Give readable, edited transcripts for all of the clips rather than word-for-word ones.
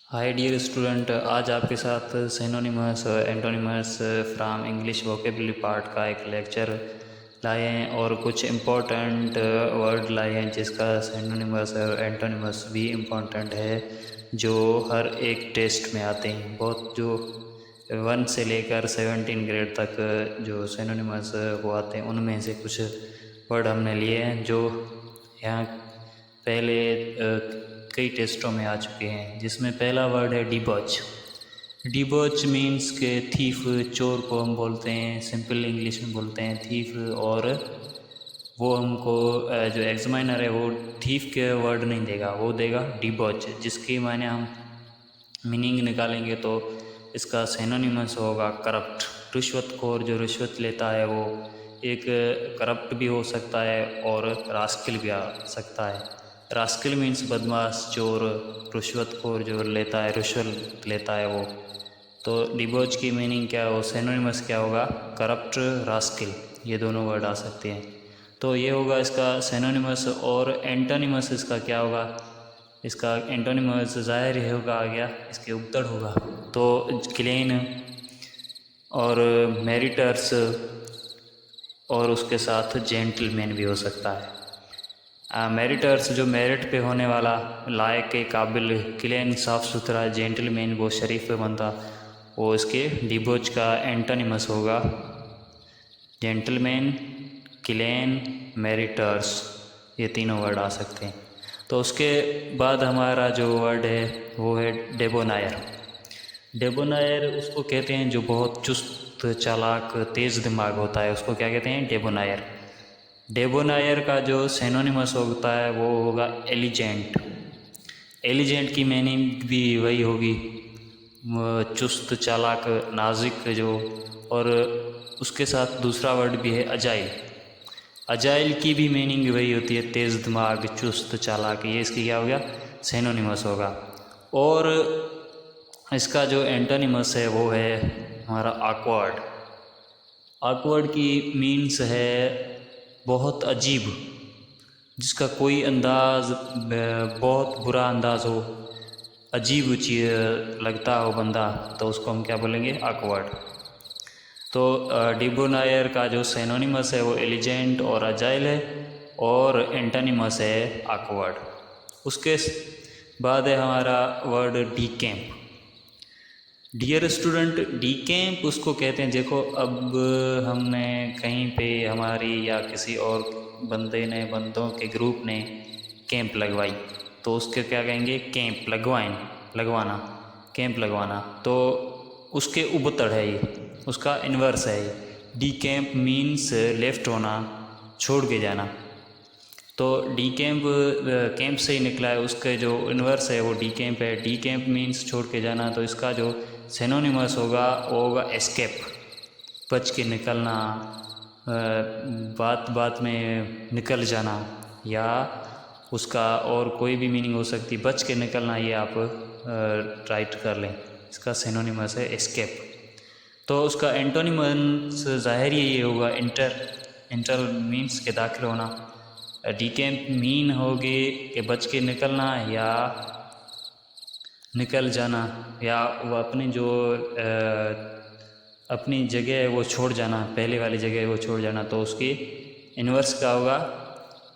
Hi dear student, आज आपके साथ synonyms antonyms from English vocabulary part का एक लेक्चर लाए हैं और कुछ इम्पोर्टेंट वर्ड लाए हैं जिसका सिनोनिमस और एंटोनिमस भी इम्पोर्टेंट है, जो हर एक टेस्ट में आते हैं। बहुत जो 1 से लेकर 17 ग्रेड तक जो सिनोनिमस वो आते हैं, उनमें से कुछ वर्ड हमने लिए हैं जो यहाँ पहले कई टेस्टों में आ चुके हैं। जिसमें पहला वर्ड है डिबॉच। डिबॉच मीन्स के थीफ, चोर को हम बोलते हैं, सिंपल इंग्लिश में बोलते हैं थीफ। और वो हमको जो एग्जामिनर है वो थीफ के वर्ड नहीं देगा, वो देगा डिबॉच, जिसकी माने हम मीनिंग निकालेंगे तो इसका सिनोनिमस होगा करप्ट। रिश्वतखोर जो रिश्वत लेता है वो एक करप्ट भी हो सकता है और रास्किल भी आ सकता है। रास्किल मीन्स बदमाश, चोर। रिश्वतखोर जो लेता है, रिश्वत लेता है वो। तो डिबॉच की मीनिंग क्या हो, सिनोनिमस क्या होगा, करप्ट, रास्किल, ये दोनों वर्ड आ सकते हैं। तो ये होगा इसका सिनोनिमस। और एंटोनिमस इसका क्या होगा, इसका एंटोनिमस ज़ाहिर ही होगा आ गया, इसके उपतड़ होगा। तो क्लीन और मेरिटर्स और उसके साथ जेंटलमैन भी हो सकता है। मेरिटर्स जो मेरिट पे होने वाला, लायक के काबिल, क्लीन साफ़ सुथरा, जेंटलमैन वो शरीफ पे बनता, वो इसके डिबॉच का एंटोनिमस होगा जेंटलमैन, क्लीन, मेरिटर्स, ये तीनों वर्ड आ सकते हैं। तो उसके बाद हमारा जो वर्ड है वो है डेबोनायर। डेबोनायर उसको कहते हैं जो बहुत चुस्त, चालाक, तेज़ दिमाग होता है, उसको क्या कहते हैं, डेबोनायर। डेबोनायर का जो सिनोनिमस होता है वो होगा एलिजेंट। एलिजेंट की मीनिंग भी वही होगी, चुस्त, चालाक, नाजुक जो। और उसके साथ दूसरा वर्ड भी है अजाइल। अजाइल की भी मीनिंग वही होती है, तेज़ दिमाग, चुस्त, चालाक। ये इसकी क्या हो गया, सिनोनिमस होगा। और इसका जो एंटोनिमस है वो है हमारा ऑकवर्ड। ऑकवर्ड की मीन्स है बहुत अजीब, जिसका कोई अंदाज़ बहुत बुरा अंदाज़ हो, अजीब चीज़ लगता हो बंदा, तो उसको हम क्या बोलेंगे, ऑकवर्ड। तो डिबोनायर का जो सिनोनिमस है वो एलिजेंट और अजाइल है, और एंटोनिमस है ऑकवर्ड। उसके बाद है हमारा word decamp. Dear student, decamp उसको कहते हैं, देखो अब हमने कहीं पे हमारी या किसी और बंदों के ग्रुप ने कैंप लगवाई, तो उसके क्या कहेंगे, कैंप लगवाना, कैंप लगवाना। तो उसके उपतड़ है ये, उसका इन्वर्स है ये। डी कैंप मीन्स लेफ्ट होना, छोड़ के जाना। तो डी कैंप कैंप से ही निकला है, उसके जो इन्वर्स है वो डी कैंप है। डी कैंप मीन्स छोड़ के जाना, तो इसका जो सिनोनिमस होगा वो होगा एस्केप, बच के निकलना, बात बात में निकल जाना, या उसका और कोई भी मीनिंग हो सकती, बच के निकलना, ये आप राइट कर लें। इसका सिनोनिमस है एस्केप। तो उसका एंटोनिमस ज़ाहिर ये होगा इंटर मीन्स के दाखिल होना। डी कैंप मीन होगी कि बच के निकलना या निकल जाना, या वो अपनी जो अपनी जगह है वो छोड़ जाना, पहले वाली जगह है वो छोड़ जाना। तो उसकी इन्वर्स का होगा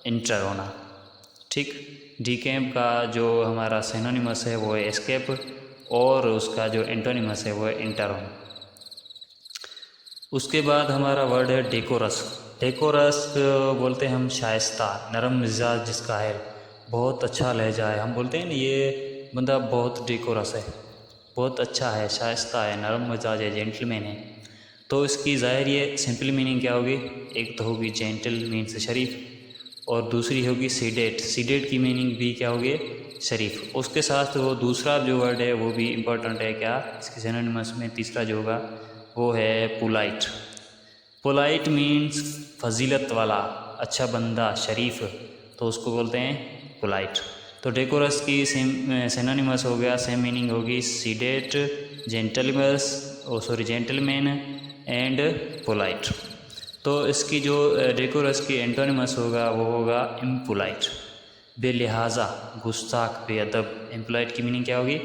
इंटर होना। ठीक, डी कैंप का जो हमारा सिनोनिमस है वो है एस्केप, और उसका जो एंटोनिमस है वो है इंटर होना। उसके बाद हमारा वर्ड है डेकोरस। डेकोरस बोलते हैं हम शाइस्ता, नरम मिजाज जिसका है, बहुत अच्छा लहजा है, हम बोलते हैं ना ये बंदा बहुत डेकोरस है, बहुत अच्छा है, शाइस्ता है, नरम मिजाज है, जेंटलमैन है। तो इसकी ज़ाहिर ये सिंपल मीनिंग क्या होगी, एक तो होगी जेंटल मीन्स शरीफ, और दूसरी होगी सीडेट। सीडेट की मीनिंग भी क्या होगी, शरीफ। उसके साथ वो दूसरा जो वर्ड है वो भी इम्पोर्टेंट है, क्या, इसके सिनोनिमस में तीसरा जो होगा वो है पोलाइट। पोलाइट मीन्स फजीलत वाला, अच्छा बंदा, शरीफ, तो उसको बोलते हैं पोलाइट। तो डेकोरस की सिनोनिमस हो गया, सेम मीनिंग होगी, सीडेट, जेंटलमैन एंड पोलाइट। तो इसकी जो डेकोरस की एंटोनिमस होगा वो होगा इम्पोलाइट, बेलिहाजा, गुस्ताख, बेअदब। इम्पोलाइट की मीनिंग क्या होगी,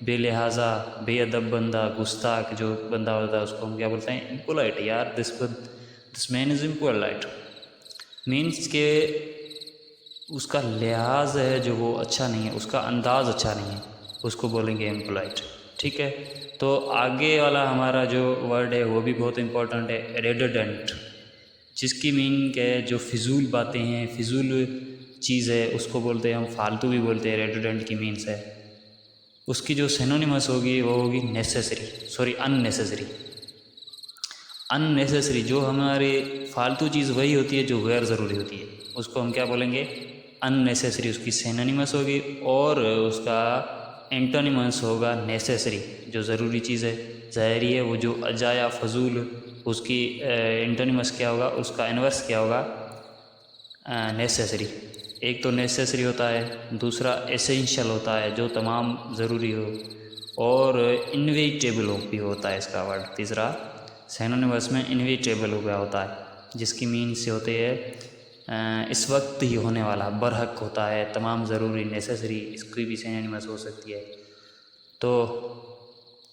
बेलिहाजा, बेअदब बंदा, गुस्ताख जो बंदा होता है उसको हम क्या बोलते हैं? इम्पोलाइट। यार this man is impolite means के उसका लिहाज है जो वो अच्छा नहीं है, उसका अंदाज़ अच्छा नहीं है, उसको बोलेंगे इम्पोलाइट। ठीक है, तो आगे वाला हमारा जो वर्ड है वो भी बहुत इम्पोर्टेंट है, रेडंडेंट, जिसकी मीनिंग है जो फिजूल बातें हैं, फिजूल चीज़ है, उसको बोलते हैं हम फालतू भी बोलते हैं। रेडंडेंट की मीन्स है, उसकी जो सिनोनिमस होगी वो होगी अननेसेसरी। अननेसेसरी जो हमारी फालतू चीज़ वही होती है जो गैर ज़रूरी होती है, उसको हम क्या बोलेंगे? अननेसेसरी उसकी सिनोनिमस होगी, और उसका एंटोनिमस होगा नेसेसरी, जो ज़रूरी चीज़ है, ज़ाहरी है। वो जो अजाया फजूल, उसकी एंटोनिमस क्या होगा, उसका इन्वर्स क्या होगा? नेसेसरी। एक तो नेसेसरी होता है, दूसरा एसेंशियल होता है जो तमाम ज़रूरी हो, और इनविटेबल भी होता है इसका वर्ड। तीसरा सिनोनिमस में इनविटेबल हो गया होता है, जिसकी मीन से होते हैं इस वक्त ही होने वाला, बरहक होता है, तमाम ज़रूरी, नेसेसरी, इसकी भी सिनोनिमस हो सकती है। तो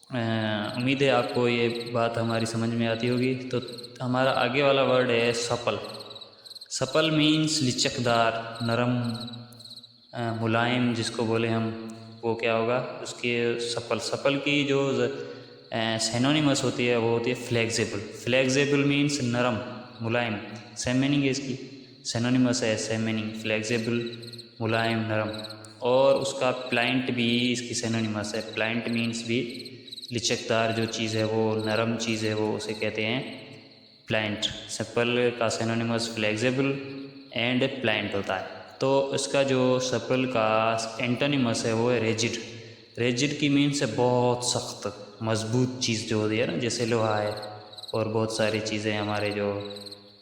उम्मीद है आपको ये बात हमारी समझ में आती होगी। तो हमारा आगे वाला वर्ड है सपल। सपल मीन्स लिचकदार, नरम, मुलायम, जिसको बोले हम, वो क्या होगा उसके? सपल की जो सिनोनिमस होती है वो होती है फ्लेक्सिबल। फ्लेक्सिबल मीन्स नरम, मुलायम। सेम मीनिंग है इसकी, सिनोनिमस है सेम मीनिंग, फ्लेक्सिबल, मुलायम, नरम। और उसका प्लाइंट भी इसकी सिनोनिमस है। प्लाइंट मीन्स भी लिचकदार जो चीज़ है, वो नरम चीज़ है, वो उसे कहते हैं प्लाइंट। सपल का सिनोनिमस फ्लेक्सिबल एंड प्लाइंट होता है। तो इसका जो सपल का एंटोनिमस है वो है रिजिड। रिजिड की मीन्स है बहुत सख्त, मजबूत चीज़ जो होती है ना, जैसे लोहा है और बहुत सारी चीज़ें हमारे जो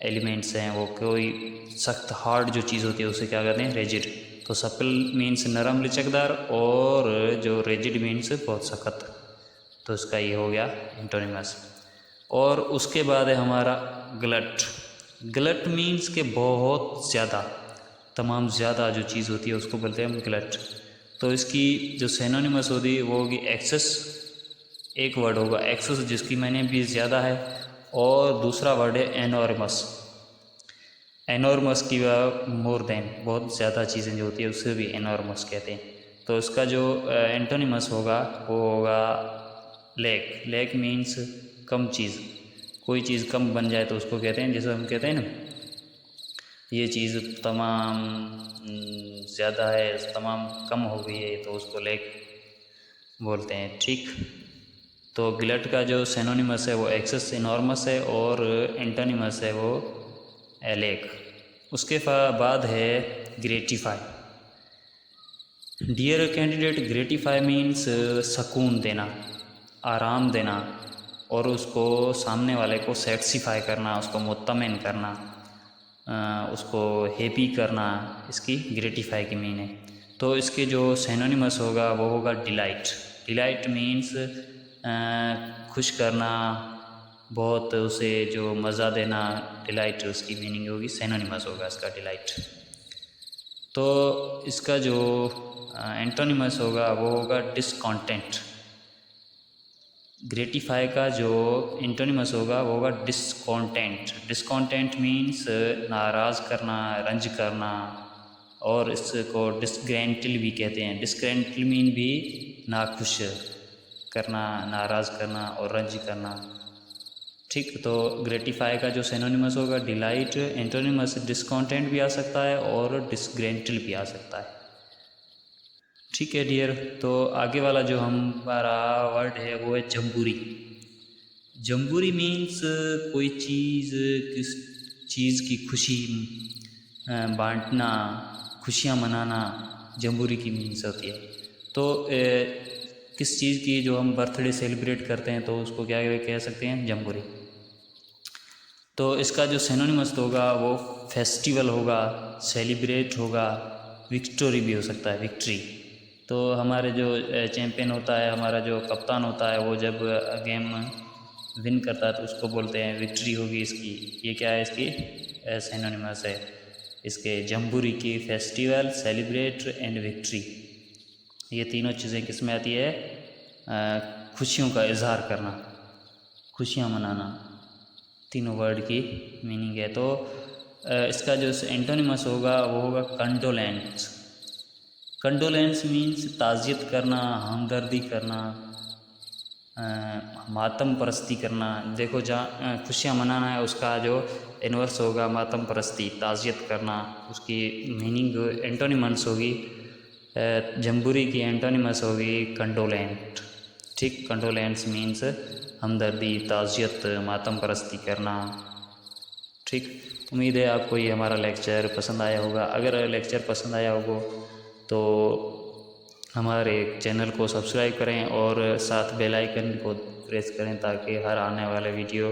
एलिमेंट्स हैं, वो कोई सख्त हार्ड जो चीज़ होती है उसे क्या कहते हैं? रिजिड। तो सपल मीन्स नरम, लिचकदार, और जो रिजिड मीन्स बहुत सख्त। तो इसका ये हो गया एंटोनिमस। और उसके बाद है हमारा ग्लट। ग्लट मीन्स के बहुत ज़्यादा, तमाम ज़्यादा जो चीज़ होती है उसको बोलते हैं हम ग्लट। तो इसकी जो सिनोनिमस होती है वो होगी एक्सेस। एक वर्ड होगा एक्सेस, जिसकी मैंने भी ज़्यादा है, और दूसरा वर्ड है एनॉर्मस। एनॉर्मस की मोर देन, बहुत ज़्यादा चीज़ें जो होती है उसे भी एनॉर्मस कहते हैं। तो इसका जो एंटोनिमस होगा वो होगा लेक। लेक मीन्स कम चीज़, कोई चीज़ कम बन जाए तो उसको कहते हैं, जैसे हम कहते हैं ना ये चीज़ तमाम ज़्यादा है, तमाम कम हो गई है, तो उसको लेक बोलते हैं। ठीक, तो ग्लट का जो सिनोनिमस है वो एक्सेस, इनॉर्मस है, और एंटोनिमस है वो लेक। उसके बाद है gratify. Dear candidate, gratify means सुकून देना, आराम देना, और उसको सामने वाले को सेटिस्फाई करना, उसको मुत्तमिन करना, उसको हैप्पी करना, इसकी ग्रेटिफाई की मीन है। तो इसके जो सिनोनिमस होगा वो होगा डिलाइट। डिलाइट मीन्स खुश करना, बहुत उसे जो मज़ा देना, डिलाइट उसकी मीनिंग होगी, सिनोनिमस होगा इसका डिलाइट। तो इसका जो एंटोनिमस होगा वो होगा डिसकॉन्टेंट। ग्रेटिफाई का जो एंटोनिमस होगा वो होगा डिसकॉन्टेंट। डिसकॉन्टेंट मीन्स नाराज़ करना, रंज करना, और इसको डिसग्रेंटल भी कहते हैं। डिसग्रेंटल मीन भी नाखुश करना, नाराज़ करना और रंज करना। ठीक, तो ग्रेटिफाई का जो सिनोनिमस होगा डिलाइट, एंटोनिमस डिसकॉन्टेंट भी आ सकता है और डिसग्रेंटल भी आ सकता है। ठीक है डियर, तो आगे वाला जो हमारा वर्ड है वो है जम्बूरी। जम्बूरी मीन्स कोई चीज़, किस चीज़ की खुशी बांटना, खुशियाँ मनाना, जम्बूरी की मीन्स होती है। तो किस चीज़ की जो हम बर्थडे सेलिब्रेट करते हैं तो उसको क्या कह सकते हैं? जम्बूरी। तो इसका जो सिनोनिमस होगा वो फेस्टिवल होगा, सेलिब्रेट होगा, विक्टोरी भी हो सकता है, विक्ट्री। तो हमारे जो चैम्पियन होता है, हमारा जो कप्तान होता है, वो जब गेम विन करता है तो उसको बोलते हैं विक्ट्री होगी इसकी। ये क्या है? इसकी सिनोनिमस है इसके जम्बूरी की, फेस्टिवल, सेलिब्रेट एंड विक्ट्री। ये तीनों चीज़ें किस में आती है? खुशियों का इजहार करना, खुशियाँ मनाना, तीनों वर्ड की मीनिंग है। तो इसका जो एंटोनिमस होगा वो होगा कंडोलेंस। कंडोलेंस मीन्स ताज़ियत करना, हमदर्दी करना, मातम परस्ती करना। देखो जहाँ खुशियाँ मनाना है उसका जो इन्वर्स होगा मातम परस्ती, ताज़ियत करना, उसकी मीनिंग एंटोनिमस होगी, जम्बूरी की एंटोनिमस होगी कंडोलेंट। ठीक, कंडोलेंस मीन्स हमदर्दी, ताज़ियत, मातम परस्ती करना। ठीक, उम्मीद है आपको ये हमारा लेक्चर पसंद आया होगा। अगर लेक्चर पसंद आया होगा तो हमारे चैनल को सब्सक्राइब करें और साथ बेल आइकन को प्रेस करें ताकि हर आने वाले वीडियो